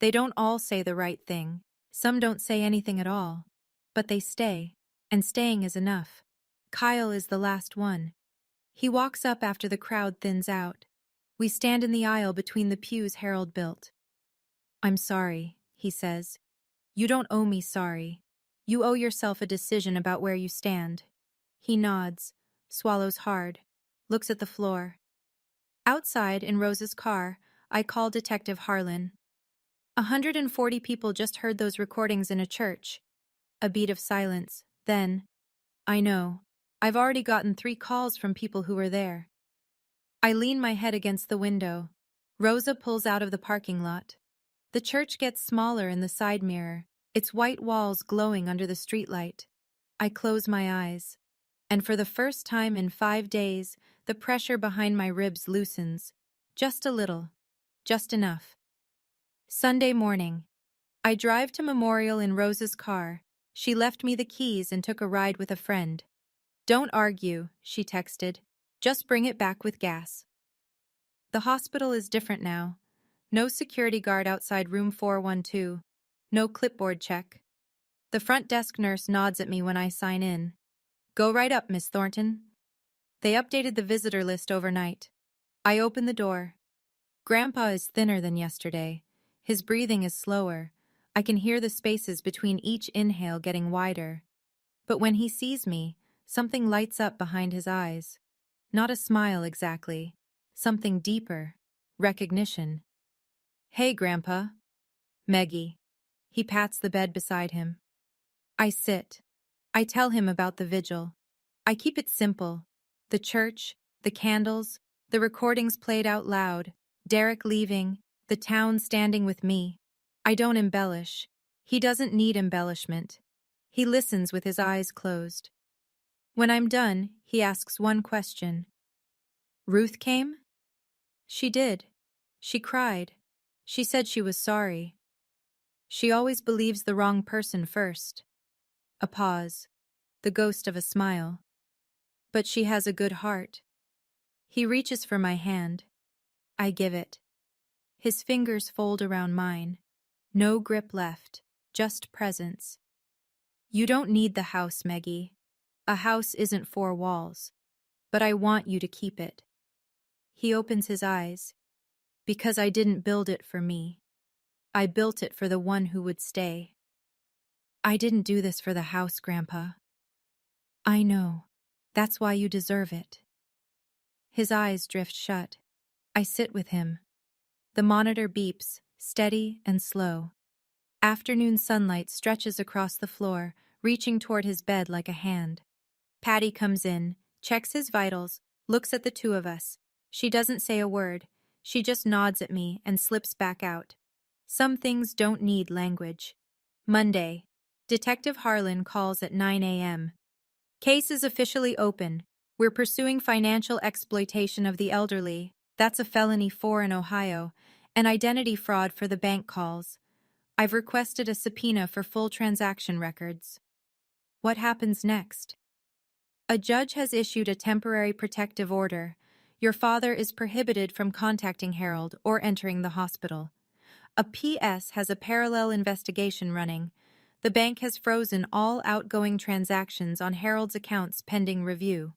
They don't all say the right thing. Some don't say anything at all. But they stay, and staying is enough. Kyle is the last one. He walks up after the crowd thins out. We stand in the aisle between the pews Harold built. I'm sorry, he says. You don't owe me sorry. You owe yourself a decision about where you stand. He nods, swallows hard, looks at the floor. Outside, in Rose's car, I call Detective Harlan. 140 people just heard those recordings in a church. A beat of silence. Then, I know. I've already gotten 3 calls from people who were there. I lean my head against the window. Rosa pulls out of the parking lot. The church gets smaller in the side mirror, its white walls glowing under the streetlight. I close my eyes. And for the first time in 5 days, the pressure behind my ribs loosens. Just a little. Just enough. Sunday morning. I drive to Memorial in Rose's car. She left me the keys and took a ride with a friend. Don't argue, she texted. Just bring it back with gas. The hospital is different now. No security guard outside room 412. No clipboard check. The front desk nurse nods at me when I sign in. Go right up, Miss Thornton. They updated the visitor list overnight. I open the door. Grandpa is thinner than yesterday. His breathing is slower. I can hear the spaces between each inhale getting wider. But when he sees me, something lights up behind his eyes. Not a smile exactly. Something deeper. Recognition. Hey, Grandpa. Meggie. He pats the bed beside him. I sit. I tell him about the vigil. I keep it simple. The church, the candles, the recordings played out loud, Derek leaving, the town standing with me. I don't embellish. He doesn't need embellishment. He listens with his eyes closed. When I'm done, he asks one question. Ruth came? She did. She cried. She said she was sorry. She always believes the wrong person first. A pause. The ghost of a smile. But she has a good heart. He reaches for my hand. I give it. His fingers fold around mine. No grip left, just presence. You don't need the house, Meggie. A house isn't 4 walls. But I want you to keep it. He opens his eyes. Because I didn't build it for me. I built it for the one who would stay. I didn't do this for the house, Grandpa. I know. That's why you deserve it. His eyes drift shut. I sit with him. The monitor beeps, steady and slow. Afternoon sunlight stretches across the floor, reaching toward his bed like a hand. Patty comes in, checks his vitals, looks at the two of us. She doesn't say a word. She just nods at me and slips back out. Some things don't need language. Monday. Detective Harlan calls at 9 a.m. Case is officially open. We're pursuing financial exploitation of the elderly. That's a felony 4 in Ohio. And identity fraud for the bank calls. I've requested a subpoena for full transaction records. What happens next? A judge has issued a temporary protective order. Your father is prohibited from contacting Harold or entering the hospital. A PS has a parallel investigation running. The bank has frozen all outgoing transactions on Harold's accounts pending review.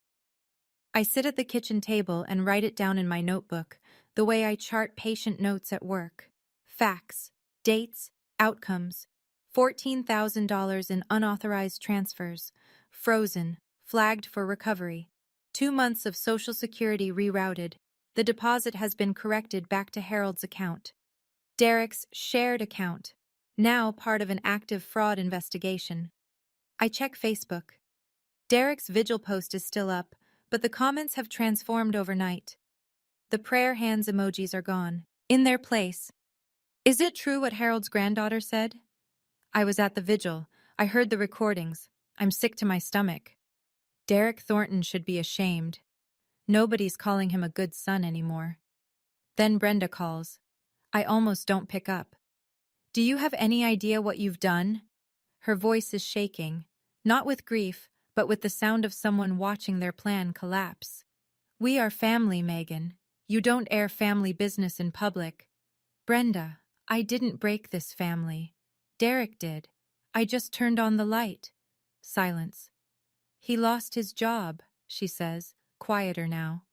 I sit at the kitchen table and write it down in my notebook, the way I chart patient notes at work. Facts, dates, outcomes. $14,000 in unauthorized transfers. Frozen, flagged for recovery. 2 months of Social Security rerouted. The deposit has been corrected back to Harold's account. Derek's shared account, now part of an active fraud investigation. I check Facebook. Derek's vigil post is still up, but the comments have transformed overnight. The prayer hands emojis are gone. In their place. Is it true what Harold's granddaughter said? I was at the vigil. I heard the recordings. I'm sick to my stomach. Derek Thornton should be ashamed. Nobody's calling him a good son anymore. Then Brenda calls. I almost don't pick up. Do you have any idea what you've done? Her voice is shaking, not with grief, but with the sound of someone watching their plan collapse. We are family, Megan. You don't air family business in public. Brenda, I didn't break this family. Derek did. I just turned on the light. Silence. He lost his job, she says, quieter now.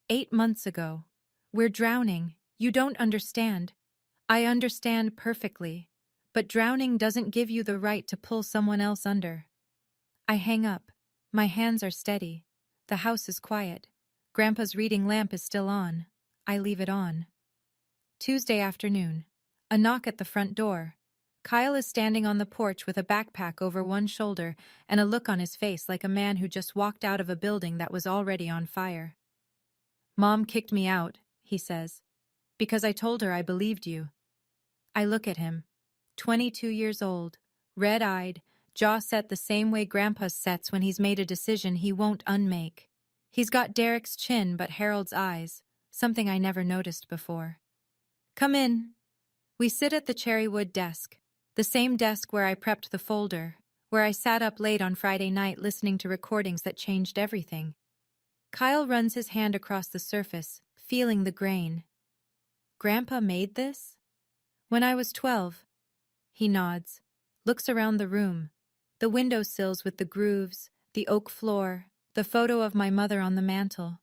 8 months ago. We're drowning. You don't understand. I understand perfectly. But drowning doesn't give you the right to pull someone else under. I hang up. My hands are steady. The house is quiet. Grandpa's reading lamp is still on. I leave it on. Tuesday afternoon. A knock at the front door. Kyle is standing on the porch with a backpack over one shoulder and a look on his face like a man who just walked out of a building that was already on fire. Mom kicked me out, he says, because I told her I believed you. I look at him. 22 years old, red-eyed, jaw set the same way Grandpa sets when he's made a decision he won't unmake. He's got Derek's chin but Harold's eyes, something I never noticed before. Come in. We sit at the cherrywood desk, the same desk where I prepped the folder, where I sat up late on Friday night listening to recordings that changed everything. Kyle runs his hand across the surface, feeling the grain. Grandpa made this? When I was 12. He nods, looks around the room, the windowsills with the grooves, the oak floor, the photo of my mother on the mantel.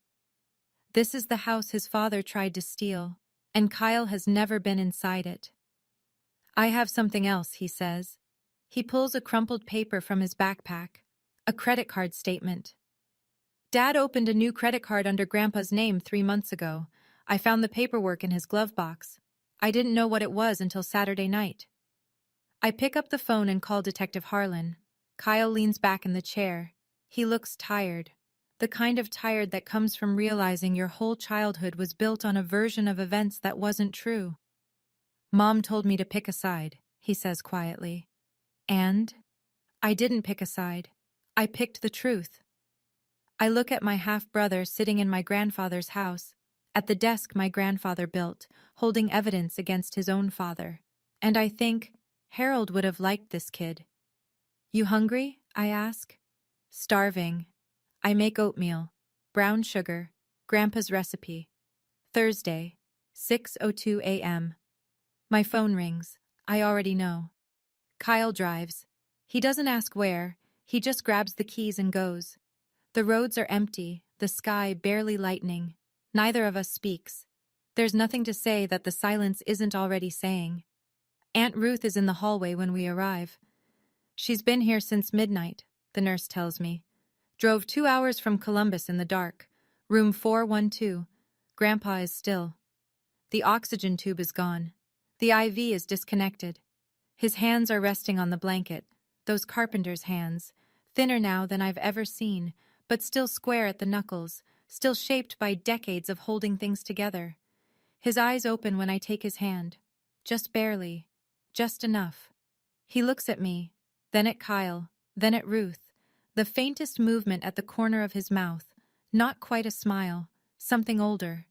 This is the house his father tried to steal, and Kyle has never been inside it. I have something else, he says. He pulls a crumpled paper from his backpack, a credit card statement. Dad opened a new credit card under Grandpa's name 3 months ago. I found the paperwork in his glove box. I didn't know what it was until Saturday night. I pick up the phone and call Detective Harlan. Kyle leans back in the chair. He looks tired. The kind of tired that comes from realizing your whole childhood was built on a version of events that wasn't true. Mom told me to pick a side, he says quietly. And? I didn't pick a side. I picked the truth. I look at my half-brother sitting in my grandfather's house, at the desk my grandfather built, holding evidence against his own father. And I think, Harold would have liked this kid. You hungry? I ask. Starving. I make oatmeal, brown sugar, Grandpa's recipe. Thursday, 6:02 a.m. My phone rings. I already know. Kyle drives. He doesn't ask where. He just grabs the keys and goes. The roads are empty, the sky barely lightening. Neither of us speaks. There's nothing to say that the silence isn't already saying. Aunt Ruth is in the hallway when we arrive. She's been here since midnight, the nurse tells me. Drove 2 hours from Columbus in the dark. Room 412. Grandpa is still. The oxygen tube is gone. The IV is disconnected. His hands are resting on the blanket, those carpenter's hands, thinner now than I've ever seen, but still square at the knuckles, still shaped by decades of holding things together. His eyes open when I take his hand. Just barely. Just enough. He looks at me, then at Kyle, then at Ruth. The faintest movement at the corner of his mouth. Not quite a smile. Something older.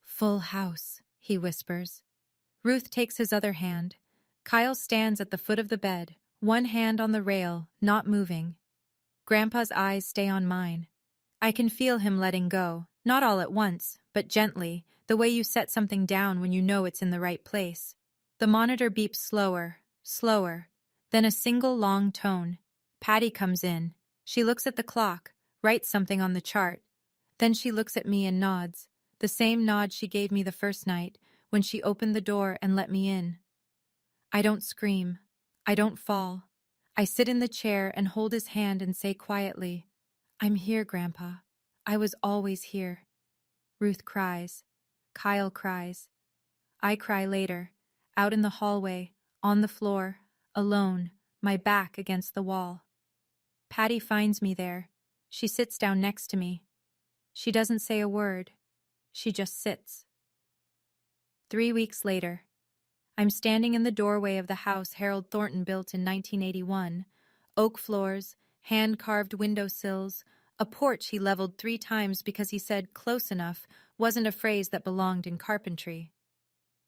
"Full house," he whispers. Ruth takes his other hand. Kyle stands at the foot of the bed, one hand on the rail, not moving. Grandpa's eyes stay on mine. I can feel him letting go, not all at once, but gently, the way you set something down when you know it's in the right place. The monitor beeps slower, slower, then a single long tone. Patty comes in. She looks at the clock, writes something on the chart. Then she looks at me and nods, the same nod she gave me the first night, when she opened the door and let me in. I don't scream. I don't fall. I sit in the chair and hold his hand and say quietly, "I'm here, Grandpa. I was always here." Ruth cries. Kyle cries. I cry later, out in the hallway, on the floor, alone, my back against the wall. Patty finds me there. She sits down next to me. She doesn't say a word. She just sits. 3 weeks later. I'm standing in the doorway of the house Harold Thornton built in 1981. Oak floors, hand-carved windowsills, a porch he leveled 3 times because he said "close enough" wasn't a phrase that belonged in carpentry.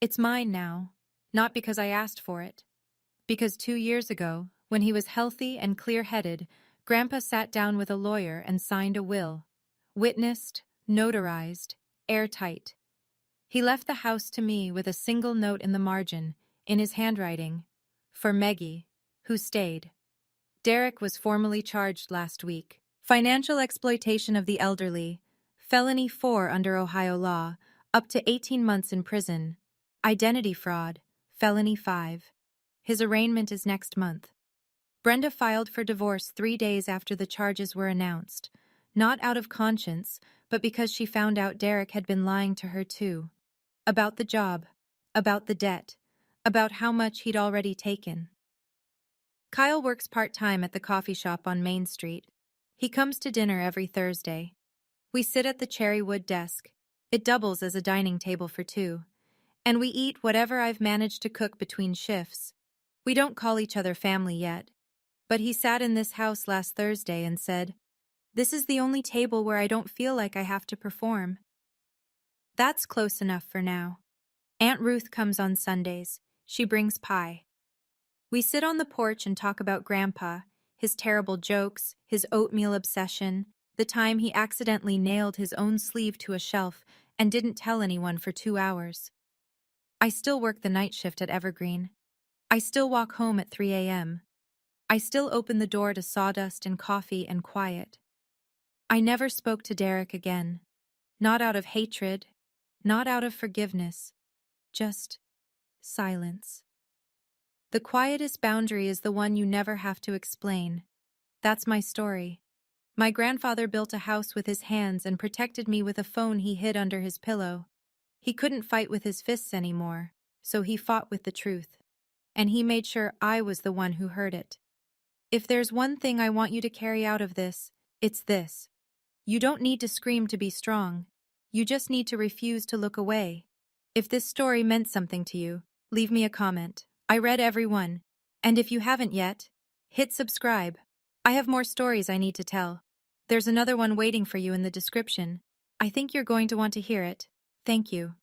It's mine now, not because I asked for it. Because 2 years ago, when he was healthy and clear-headed, Grandpa sat down with a lawyer and signed a will. Witnessed, notarized, airtight. He left the house to me with a single note in the margin, in his handwriting, for Meggie, who stayed. Derek was formally charged last week. Financial exploitation of the elderly, felony 4 under Ohio law, up to 18 months in prison. Identity fraud, felony 5. His arraignment is next month. Brenda filed for divorce 3 days after the charges were announced, not out of conscience, but because she found out Derek had been lying to her too. About the job, about the debt, about how much he'd already taken. Kyle works part-time at the coffee shop on Main Street. He comes to dinner every Thursday. We sit at the cherrywood desk. It doubles as a dining table for 2. And we eat whatever I've managed to cook between shifts. We don't call each other family yet. But he sat in this house last Thursday and said, "This is the only table where I don't feel like I have to perform." That's close enough for now. Aunt Ruth comes on Sundays. She brings pie. We sit on the porch and talk about Grandpa, his terrible jokes, his oatmeal obsession, the time he accidentally nailed his own sleeve to a shelf and didn't tell anyone for 2 hours. I still work the night shift at Evergreen. I still walk home at 3 a.m. I still open the door to sawdust and coffee and quiet. I never spoke to Derek again. Not out of hatred, not out of forgiveness, just silence. The quietest boundary is the one you never have to explain. That's my story. My grandfather built a house with his hands and protected me with a phone he hid under his pillow. He couldn't fight with his fists anymore, so he fought with the truth. And he made sure I was the one who heard it. If there's one thing I want you to carry out of this, it's this. You don't need to scream to be strong. You just need to refuse to look away. If this story meant something to you, leave me a comment. I read every one. And if you haven't yet, hit subscribe. I have more stories I need to tell. There's another one waiting for you in the description. I think you're going to want to hear it. Thank you.